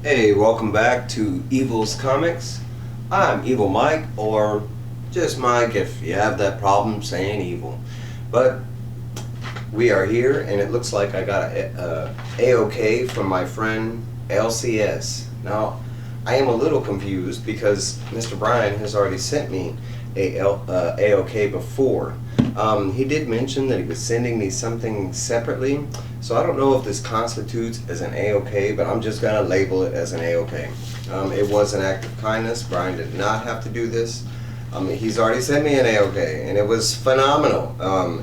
Hey, welcome back to Evil's Comics. I'm Evil Mike, or just Mike if you have that problem saying evil. But we are here, and it looks like I got a AOK from my friend LCS. Now, I am a little confused because Mr. Brian has already sent me a AOK before. He did mention that he was sending me something separately, so I don't know if this constitutes as an AOK, but I'm just going to label it as an AOK. It was an act of kindness. Brian did not have to do this. He's already sent me an AOK, and it was phenomenal.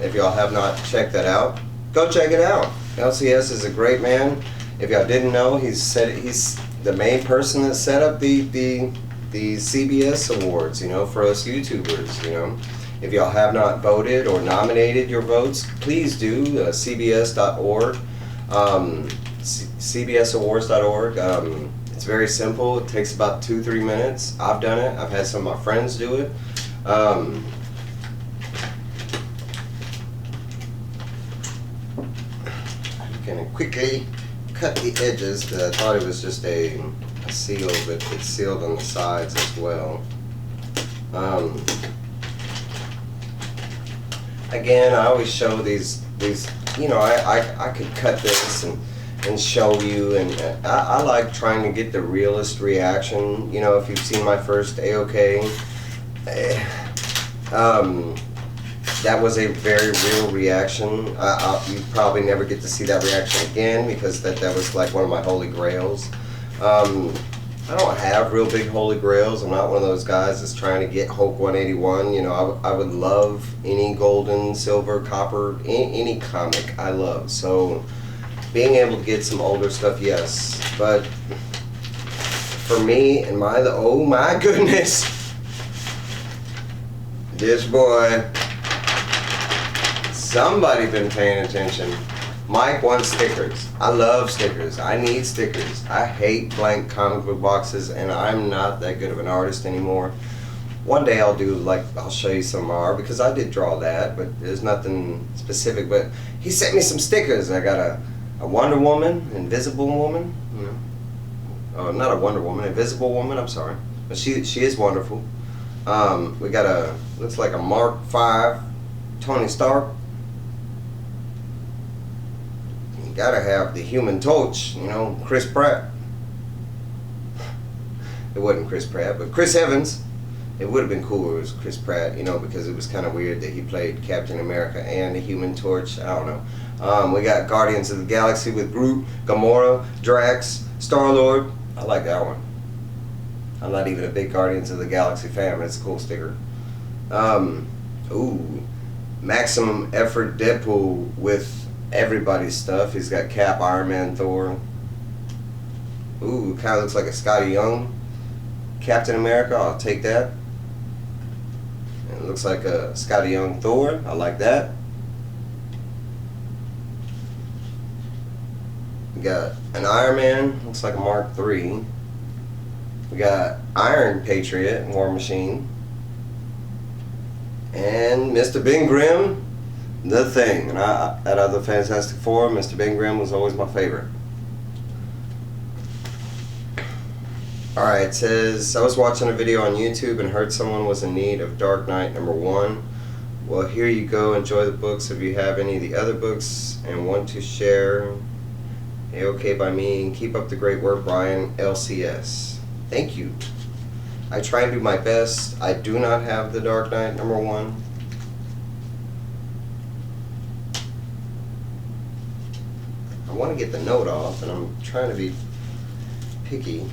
If y'all have not checked that out, go check it out. LCS is a great man. If y'all didn't know, he's the main person that set up the CBS awards, for us YouTubers, If y'all have not voted or nominated your votes, please do. CBS.org, CBSawards.org. It's very simple. It takes about 2-3 minutes. I've done it. I've had some of my friends do it. I'm gonna quickly cut the edges because I thought it was just a seal, but it's sealed on the sides as well. Again, I always show these I could cut this and show you, and I like trying to get the realist reaction. If you've seen my first AOK, that was a very real reaction. You probably never get to see that reaction again because that was like one of my holy grails. I don't have real big holy grails. I'm not one of those guys that's trying to get Hulk 181. I would love any golden, silver, copper, any comic I love. So being able to get some older stuff, yes. But for me and oh my goodness, this boy, somebody been paying attention. Mike wants stickers. I love stickers. I need stickers. I hate blank comic book boxes, and I'm not that good of an artist anymore. One day I'll show you some of my art, because I did draw that, but there's nothing specific. But he sent me some stickers. I got a Wonder Woman, Invisible Woman. Oh, not a Wonder Woman, Invisible Woman, I'm sorry. But she is wonderful. We got looks like a Mark V Tony Stark. Gotta have the Human Torch, Chris Pratt. It wasn't Chris Pratt, but Chris Evans. It would have been cooler if it was Chris Pratt, because it was kind of weird that he played Captain America and the Human Torch. I don't know. We got Guardians of the Galaxy with Groot, Gamora, Drax, Star-Lord. I like that one. I'm not even a big Guardians of the Galaxy fan, but it's a cool sticker. Maximum Effort Deadpool with everybody's stuff. He's got Cap, Iron Man, Thor. Ooh, kind of looks like a Scotty Young Captain America. I'll take that. And it looks like a Scotty Young Thor. I like that. We got an Iron Man. Looks like a Mark III. We got Iron Patriot, War Machine. And Mr. Ben Grimm, The Thing. And out of the Fantastic Four, Mr. Ben Grimm was always my favorite. Alright, it says, I was watching a video on YouTube and heard someone was in need of Dark Knight #1. Well, here you go. Enjoy the books. If you have any of the other books and want to share, AOK by me. And keep up the great work, Brian, LCS. Thank you. I try and do my best. I do not have the Dark Knight #1. I want to get the note off, and I'm trying to be picky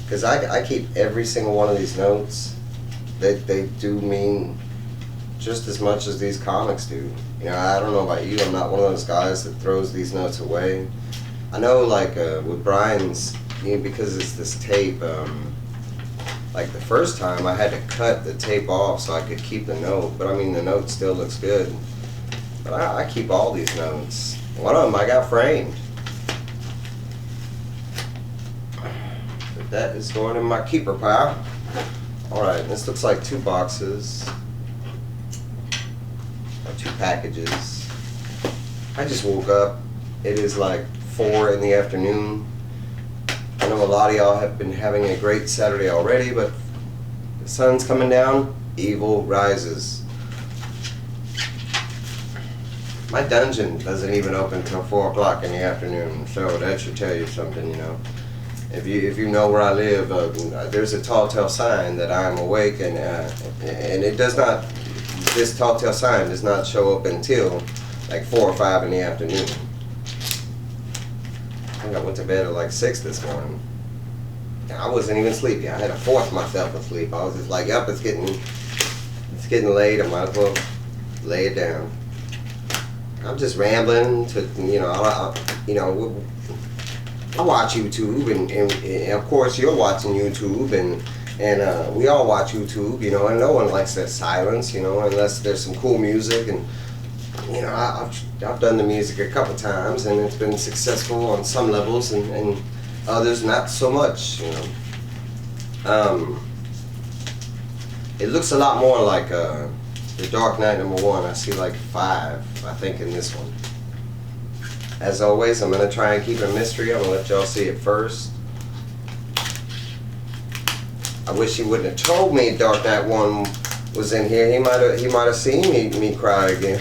because I keep every single one of these notes. They do mean just as much as these comics do. I don't know about you. I'm not one of those guys that throws these notes away. I know, like with Brian's, because it's this tape. Like the first time, I had to cut the tape off so I could keep the note. But I mean, the note still looks good. But I keep all these notes. One of them I got framed. But that is going in my keeper pile. Alright, this looks like 2 boxes. Or 2 packages. I just woke up. It is like 4 in the afternoon. I know a lot of y'all have been having a great Saturday already, but the sun's coming down, evil rises. My dungeon doesn't even open until 4 o'clock in the afternoon, so that should tell you something, you know. If you know where I live, there's a tall tale sign that I'm awake, and it does not. This tall tale sign does not show up until like 4 or 5 in the afternoon. I think I went to bed at like 6 this morning. I wasn't even sleepy. I had to force myself to sleep. I was just like, yep, it's getting late. I might as well lay it down. I'm just rambling to, you know, I watch YouTube, and of course you're watching YouTube, and we all watch YouTube, you know, and no one likes that silence, you know, unless there's some cool music. And you know, I've done the music a couple times, and it's been successful on some levels, and others not so much, you know. It looks a lot more like The Dark Knight #1. I see like 5, I think, in this one. As always, I'm going to try and keep it a mystery. I'm going to let y'all see it first. I wish he wouldn't have told me Dark Knight 1 was in here. He might have seen me cry again.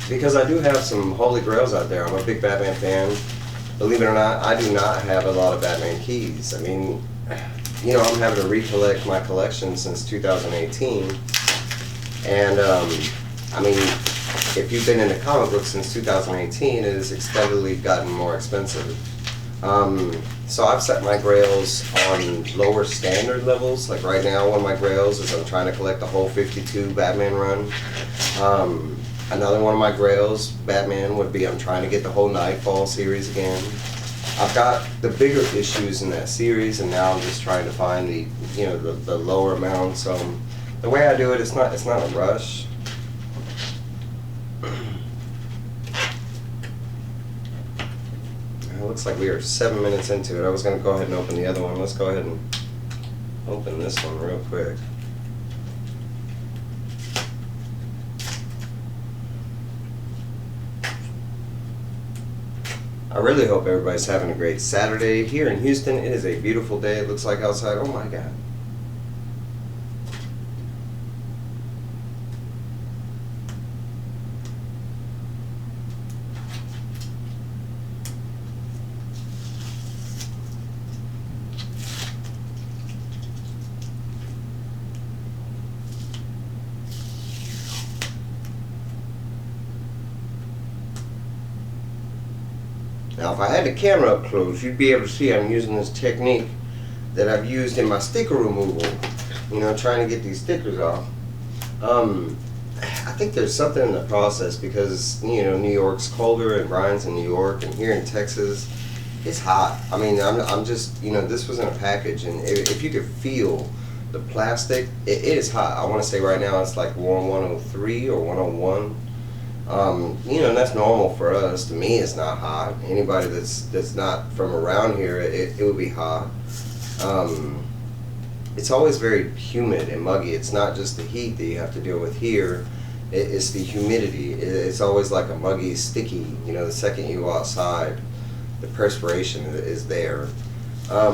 Because I do have some holy grails out there. I'm a big Batman fan. Believe it or not, I do not have a lot of Batman keys. I mean, you know, I'm having to recollect my collection since 2018. And, I mean, if you've been in the comic book since 2018, it has steadily gotten more expensive. So I've set my grails on lower standard levels. Like right now, one of my grails is I'm trying to collect the whole 52 Batman run. Another one of my grails, Batman, would be I'm trying to get the whole Nightfall series again. I've got the bigger issues in that series, and now I'm just trying to find the, you know, the lower amounts. The way I do it, it's not a rush. It looks like we are 7 minutes into it. I was going to go ahead and open the other one. Let's go ahead and open this one real quick. I really hope everybody's having a great Saturday. Here in Houston, it is a beautiful day. It looks like outside. Oh my God. Now, if I had the camera up close, you'd be able to see I'm using this technique that I've used in my sticker removal. You know, trying to get these stickers off. I think there's something in the process because, you know, New York's colder, and Brian's in New York, and here in Texas, it's hot. I mean, I'm just, you know, this was in a package, and if you could feel the plastic, it is hot. I want to say right now it's like warm 103 or 101. You know, and that's normal for us. To me, it's not hot. Anybody that's not from around here, it would be hot. It's always very humid and muggy. It's not just the heat that you have to deal with here. It's the humidity. It's always like a muggy, sticky. You know, the second you go outside, the perspiration is there. I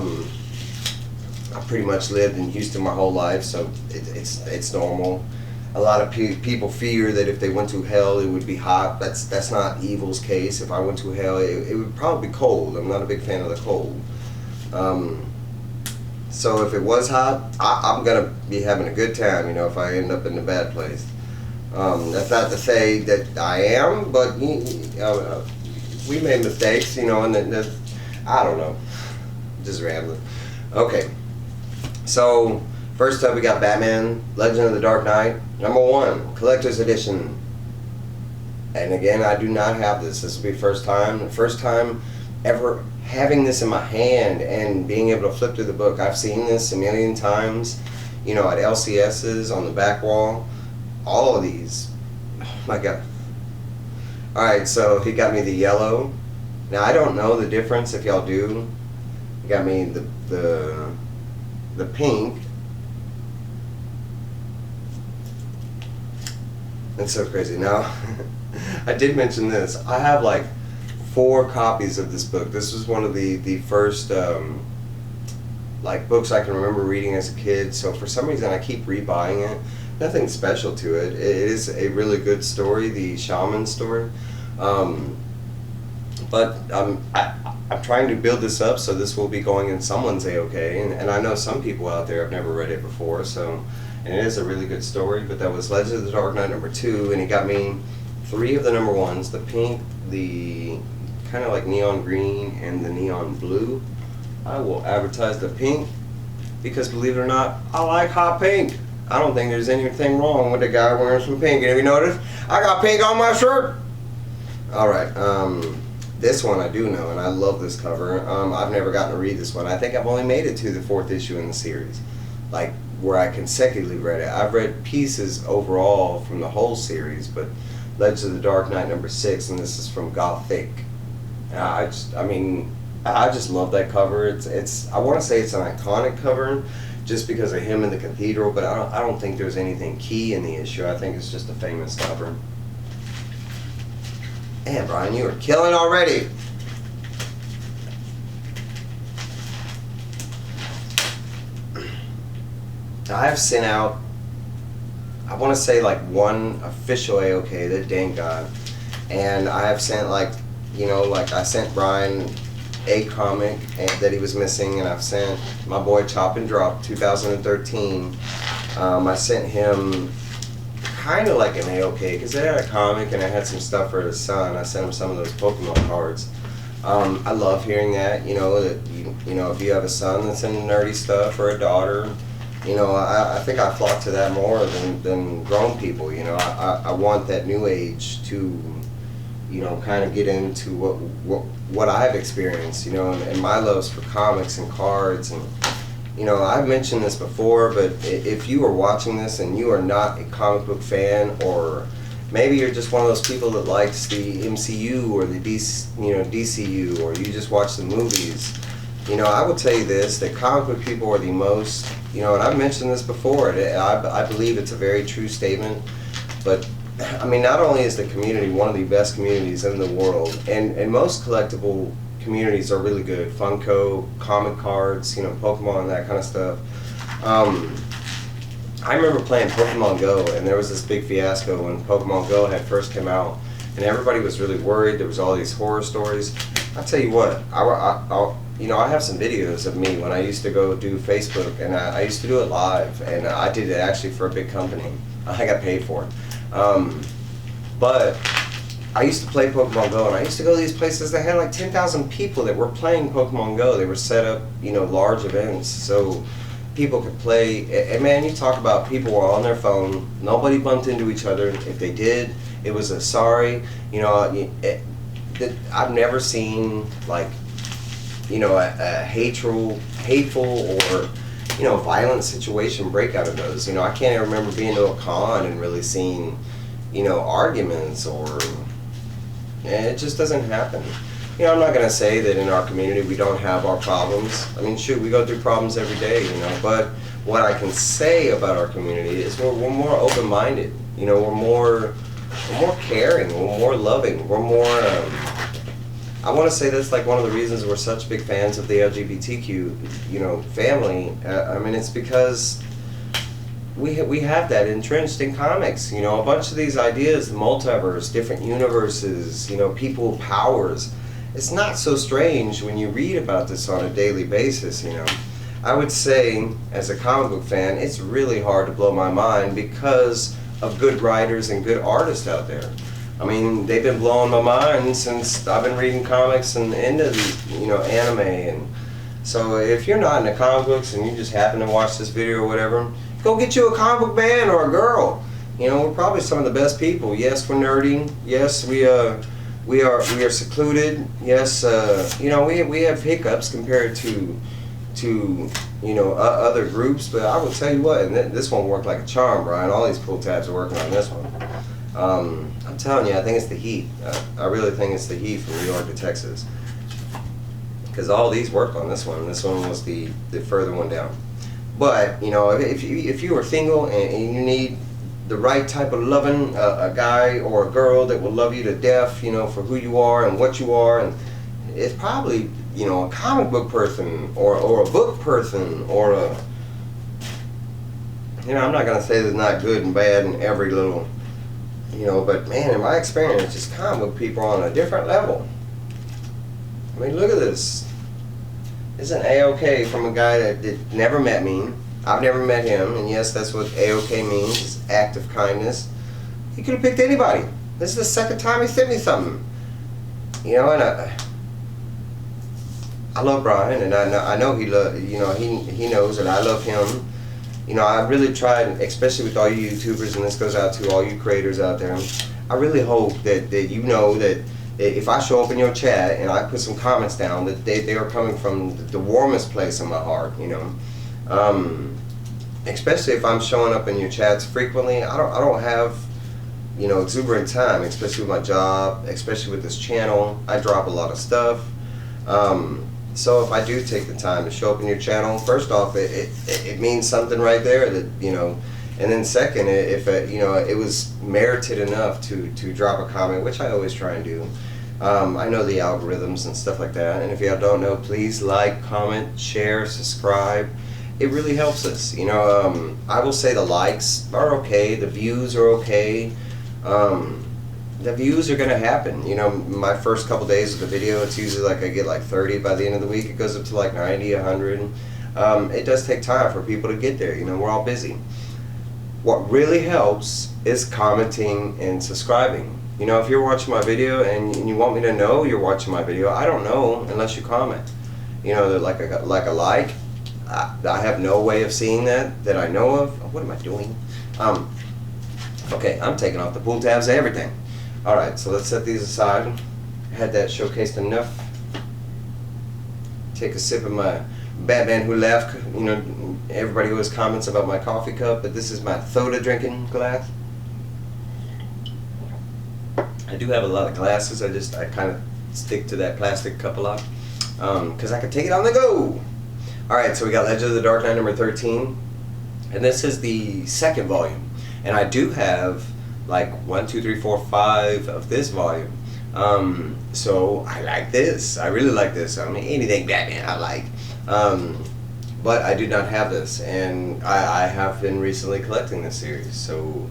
pretty much lived in Houston my whole life, so it's normal. A lot of people fear that if they went to hell, it would be hot. That's not Evil's case. If I went to hell, it would probably be cold. I'm not a big fan of the cold. So if it was hot, I'm gonna be having a good time. You know, if I end up in a bad place. That's not to say that I am, but we made mistakes. You know, and I don't know. Just rambling. Okay. So. First up, we got Batman, Legend of the Dark Knight, #1, Collector's Edition. And again, I do not have this. This will be the first time ever having this in my hand and being able to flip through the book. I've seen this a million times, you know, at LCS's, on the back wall. All of these. Oh my God. Alright, so he got me the yellow. Now, I don't know the difference if y'all do. He got me the pink. It's so crazy. Now, I did mention this. I have like 4 copies of this book. This was one of the first like books I can remember reading as a kid. So for some reason I keep rebuying it. Nothing special to it. It is a really good story, the shaman story. But I'm trying to build this up, so this will be going in someone's AOK, and I know some people out there have never read it before, so, and it is a really good story. But that was Legends of the Dark Knight #2, and it got me 3 of the #1s, the pink, the kind of like neon green, and the neon blue. I will advertise the pink, because believe it or not, I like hot pink. I don't think there's anything wrong with the guy wearing some pink. And have you noticed? I got pink on my shirt! Alright, this one I do know, and I love this cover. I've never gotten to read this one. I think I've only made it to the 4th issue in the series, like where I consecutively read it. I've read pieces overall from the whole series, but Legends of the Dark Knight #6, and this is from Gothic. I just love that cover. It's I want to say it's an iconic cover, just because of him in the cathedral, but I don't think there's anything key in the issue. I think it's just a famous cover. Man, Brian, you are killing already. I have sent out, I want to say like 1 official AOK that Dan got, and I have sent like, you know, like I sent Brian a comic that he was missing, and I've sent my boy Chop and Drop 2013. I sent him kind of like an AOK because they had a comic and I had some stuff for his son. I sent him some of those Pokemon cards. I love hearing that, you know, that you know, if you have a son that's into nerdy stuff, or a daughter, you know, I think I flock to that more than grown people. You know, I want that new age to, you know, kind of get into what I've experienced, you know, and my loves for comics and cards. And you know, I've mentioned this before, but if you are watching this and you are not a comic book fan, or maybe you're just one of those people that likes the MCU or the DCU, or you just watch the movies, you know, I will tell you this, that comic book people are the most, you know, and I've mentioned this before, I believe it's a very true statement, but I mean, not only is the community one of the best communities in the world, and most collectible communities are really good. Funko, comic cards, you know, Pokemon, that kind of stuff. I remember playing Pokemon Go, and there was this big fiasco when Pokemon Go had first come out, and everybody was really worried. There was all these horror stories. I'll tell you what, you know, I have some videos of me when I used to go do Facebook, and I used to do it live, and I did it actually for a big company. I got paid for it. But I used to play Pokemon Go, and I used to go to these places that had like 10,000 people that were playing Pokemon Go. They were set up, you know, large events so people could play. And man, you talk about people were on their phone. Nobody bumped into each other. If they did, it was a sorry. You know, I've never seen like, you know, a hateful or, you know, violent situation break out of those. You know, I can't even remember being to a con and really seeing, you know, arguments, or it just doesn't happen. You know, I'm not going to say that in our community we don't have our problems. I mean, shoot, we go through problems every day, you know, but what I can say about our community is we're more open-minded. You know, we're more caring, we're more loving, we're more, I want to say that's like one of the reasons we're such big fans of the LGBTQ, you know, family. I mean, it's because we have that entrenched in comics. You know, a bunch of these ideas, the multiverse, different universes, you know, people with powers. It's not so strange when you read about this on a daily basis, you know. I would say, as a comic book fan, it's really hard to blow my mind because of good writers and good artists out there. I mean, they've been blowing my mind since I've been reading comics and into the, you know, anime. And so if you're not into comic books and you just happen to watch this video or whatever, go get you a comic book man or a girl. You know, we're probably some of the best people. Yes, we're nerdy. Yes, we are secluded. Yes, you know, we have hiccups compared to you know, other groups. But I will tell you what, and this one worked like a charm, Brian. All these pull tabs are working on this one. I'm telling you, I think it's the heat. I really think it's the heat from New York to Texas, because all these worked on this one. This one was the further one down. But you know, if you are single and you need the right type of loving, a guy or a girl that will love you to death, you know, for who you are and what you are. And it's probably, you know, a comic book person or a book person or a, you know, I'm not going to say there's not good and bad in every little, you know, but man, in my experience, just comic book people are on a different level. I mean, look at this. It's an AOK from a guy that never met me. I've never met him, and yes, that's what AOK means, is act of kindness. He could have picked anybody. This is the second time he sent me something. You know, and I love Brian, and I know he knows that I love him. You know, I really tried, especially with all you YouTubers, and this goes out to all you creators out there. I really hope that you know that if I show up in your chat and I put some comments down, that they are coming from the warmest place in my heart, you know. Especially if I'm showing up in your chats frequently. I don't have, you know, exuberant time, especially with my job, especially with this channel. I drop a lot of stuff. So if I do take the time to show up in your channel, first off, it means something right there that, you know, and then second, if you know, it was merited enough to drop a comment, which I always try and do. I know the algorithms and stuff like that, and if you don't know, please like, comment, share, subscribe. It really helps us, you know. I will say the likes are okay, the views are okay. The views are gonna happen. You know, my first couple days of the video, it's usually like I get like 30. By the end of the week, it goes up to like 90, 100. It does take time for people to get there. You know, we're all busy. What really helps is commenting and subscribing. You know, if you're watching my video and you want me to know you're watching my video, I don't know unless you comment. You know, like a like. I have no way of seeing that I know of. What am I doing? Okay, I'm taking off the pull tabs and everything. Alright, so let's set these aside. Had that showcased enough. Take a sip of my Batman Who Left. You know, everybody always comments about my coffee cup, but this is my soda drinking glass. I do have a lot of glasses. I kind of stick to that plastic cup a lot because I can take it on the go. Alright, so we got Legend of the Dark Knight number 13, and this is the second volume, and I do have like 1, 2, 3, 4, 5 of this volume. So I like this. I really like this. I mean, anything Batman I like. But I do not have this, and I have been recently collecting this series. So,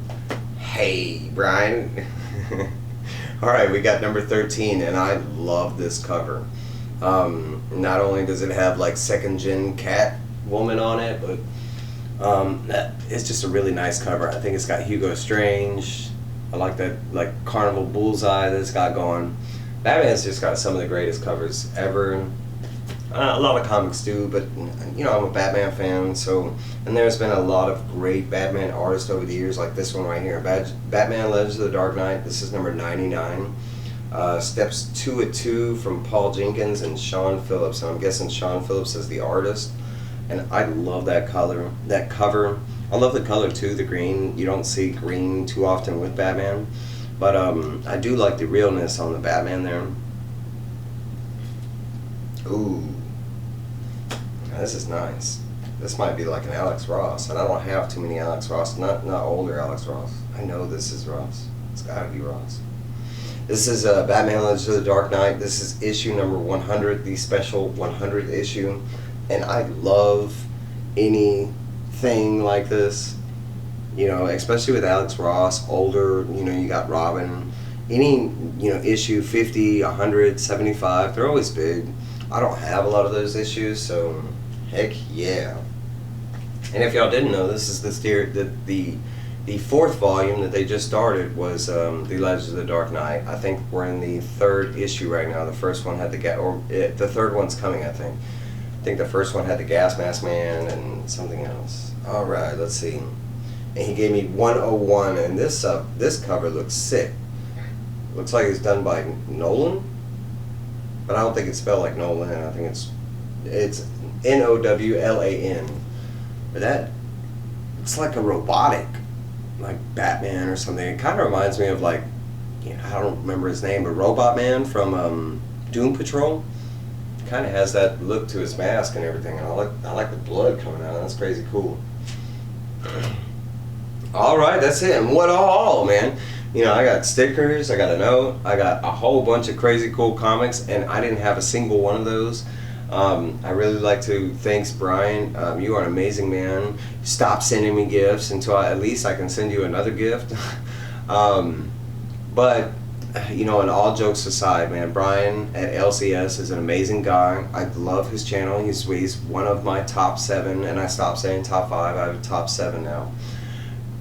hey, Brian. Alright, we got number 13, and I love this cover. Not only does it have like second gen Catwoman on it, but it's just a really nice cover. I think it's got Hugo Strange. I like that like Carnival Bullseye that it's got going. Batman's just got some of the greatest covers ever. A lot of comics do, but you know, I'm a Batman fan, so, and there's been a lot of great Batman artists over the years, like this one right here, Batman Legends of the Dark Knight. This is number 99. Steps 2 at 2 from Paul Jenkins and Sean Phillips, and I'm guessing Sean Phillips is the artist. And I love that color, that cover. I love the color too, the green. You don't see green too often with Batman, but I do like the realness on the Batman there. Ooh, this is nice. This might be like an Alex Ross, and I don't have too many Alex Ross, not older Alex Ross. I know this is Ross. It's gotta be Ross. This is Batman Legends of the Dark Knight. This is issue number 100, the special 100th issue. And I love anything like this, you know, especially with Alex Ross, older, you know, you got Robin. Any, you know, issue 50, 100, 75, they're always big. I don't have a lot of those issues, so heck yeah. And if y'all didn't know, this is the fourth volume that they just started was the Legends of the Dark Knight. I think we're in the third issue right now. The first one had the third one's coming, I think. I think the first one had the Gas Mask Man and something else. All right, let's see. And he gave me 101, and this cover looks sick. Looks like it's done by Nolan, but I don't think it's spelled like Nolan. I think it's Nowlan. But that looks like a robotic, like Batman or something. It kind of reminds me of like, you know, I don't remember his name, but Robot Man from Doom Patrol. Kind of has that look to his mask and everything. And I like the blood coming out. That's crazy cool. All right, that's it. And what all, man? You know, I got stickers, I got a note, I got a whole bunch of crazy cool comics, and I didn't have a single one of those. I really like to thanks Brian. You are an amazing man. Stop sending me gifts until at least I can send you another gift. But you know, and all jokes aside, man, Brian at LCS is an amazing guy. I love his channel. He's one of my top 7, and I stopped saying top 5. I have a top 7 now.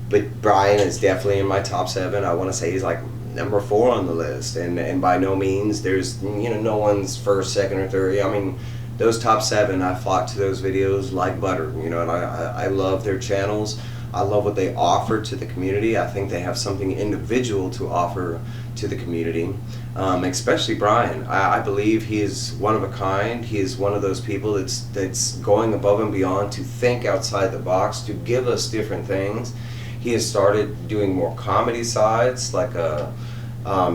But Brian is definitely in my top 7. I want to say he's like number 4 on the list, and by no means there's, you know, no one's first, second, or third. I mean, those top 7, I flock to those videos like butter, you know, and I love their channels. I love what they offer to the community. I think they have something individual to offer to the community, especially Brian. I believe he is one of a kind. He is one of those people that's going above and beyond to think outside the box, to give us different things. He has started doing more comedy sides, like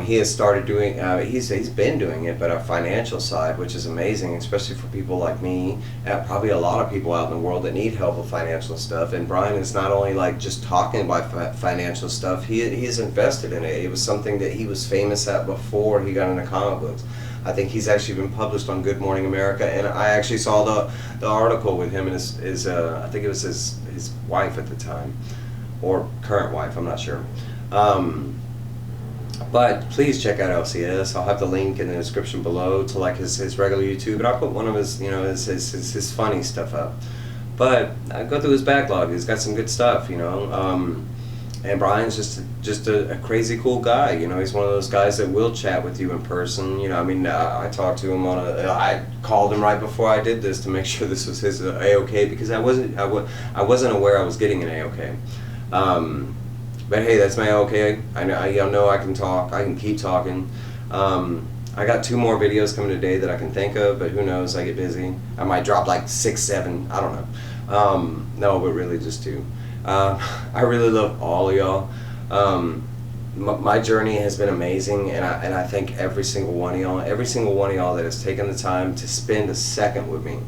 he has started doing, he's been doing it, but a financial side, which is amazing, especially for people like me, and probably a lot of people out in the world that need help with financial stuff. And Brian is not only like just talking about financial stuff, he's invested in it. It was something that he was famous at before he got into comic books. I think he's actually been published on Good Morning America, and I actually saw the article with him and his I think it was his wife at the time, or current wife, I'm not sure. But please check out LCS. I'll have the link in the description below to like his regular YouTube, and I'll put one of his, you know, his funny stuff up. But I go through his backlog. He's got some good stuff, you know. And Brian's just a crazy cool guy. You know, he's one of those guys that will chat with you in person. You know, I mean, I talked to him I called him right before I did this to make sure this was his AOK, because I wasn't aware I was getting an AOK. But hey, that's my AOK. Y'all know I can talk. I can keep talking. I got 2 more videos coming today that I can think of, but who knows? I get busy. I might drop like 6, 7. I don't know. No, but really just 2. I really love all of y'all. My journey has been amazing, and I thank every single one of y'all. Every single one of y'all that has taken the time to spend a second with me.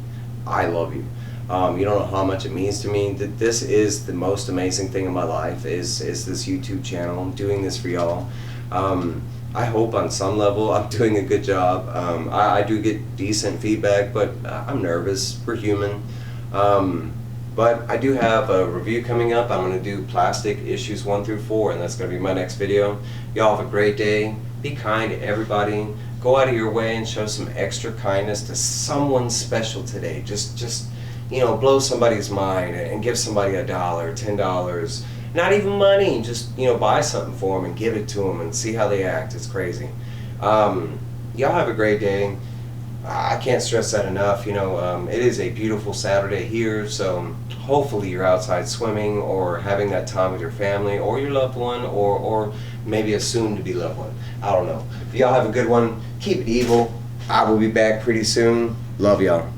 I love you. You don't know how much it means to me. That this is the most amazing thing in my life is this YouTube channel. I'm doing this for y'all. I hope on some level I'm doing a good job. I do get decent feedback, but I'm nervous. We're human. But I do have a review coming up. I'm going to do Plastic issues 1 through 4, and that's going to be my next video. Y'all have a great day. Be kind to everybody. Go out of your way and show some extra kindness to someone special today. Just you know, blow somebody's mind and give somebody $1, $10, not even money, just, you know, buy something for them and give it to them and see how they act. It's crazy. Y'all have a great day. I can't stress that enough. You know, it is a beautiful Saturday here, so hopefully you're outside swimming or having that time with your family or your loved one, or maybe a soon-to-be loved one. I don't know. Y'all have a good one. Keep it evil. I will be back pretty soon. Love y'all.